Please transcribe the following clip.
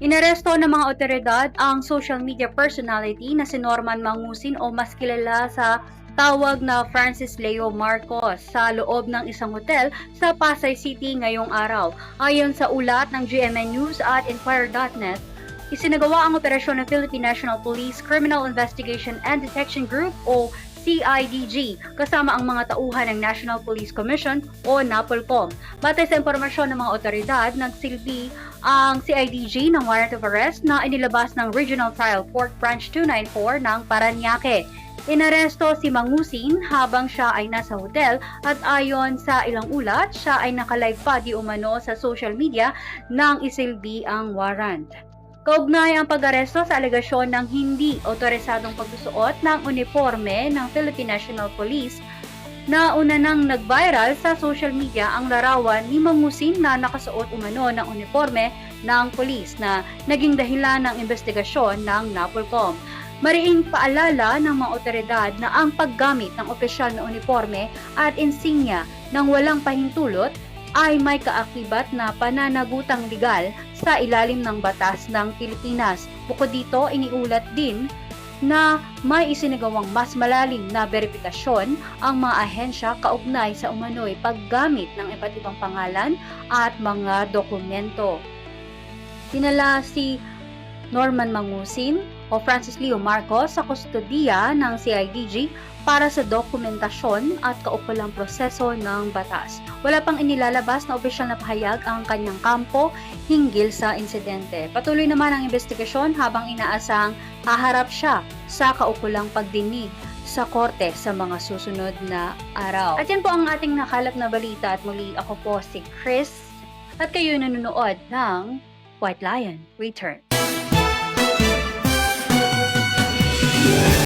Inaresto ng mga otoridad ang social media personality na si Norman Mangusin o mas kilala sa tawag na Francis Leo Marcos sa loob ng isang hotel sa Pasay City ngayong araw. Ayon sa ulat ng GMA News at Inquirer.net, isinagawa ang operasyon ng Philippine National Police Criminal Investigation and Detection Group o CIDG kasama ang mga tauhan ng National Police Commission o NAPOLCOM. Batay sa impormasyon ng mga otoridad, nagsilbi ang CIDG ng warrant of arrest na inilabas ng Regional Trial Court Branch 294 ng Parañaque. Inaresto si Mangusin habang siya ay nasa hotel at ayon sa ilang ulat, siya ay nakalive pa di umano sa social media nang isilbi ang warrant. Kaugnay ang pag-aresto sa alegasyon ng hindi otorisadong pagsusuot ng uniforme ng Philippine National Police na una nang nag-viral sa social media ang larawan ni Mangusin na nakasuot umano ng uniforme ng pulis na naging dahilan ng investigasyon ng NAPOLCOM. Mariing paalala ng mga otoridad na ang paggamit ng opisyal na uniforme at insignia ng walang pahintulot ay may kaakibat na pananagutang legal sa ilalim ng batas ng Pilipinas. Bukod dito, iniulat din na may isinagawang mas malalim na verifikasyon ang mga ahensya kaugnay sa umano'y paggamit ng iba't ibang pangalan at mga dokumento. Dinala si Norman Mangusin o Francis Leo Marcos sa kustodiya ng CIDG para sa dokumentasyon at kaukulang proseso ng batas. Wala pang inilalabas na opisyal na pahayag ang kanyang kampo hinggil sa insidente. Patuloy naman ang investigasyon habang inaasang haharap siya sa kaukulang pagdinig sa korte sa mga susunod na araw. At yan po ang ating nakalap na balita at muli ako po si Chris at kayo nanonood ng White Lion Return.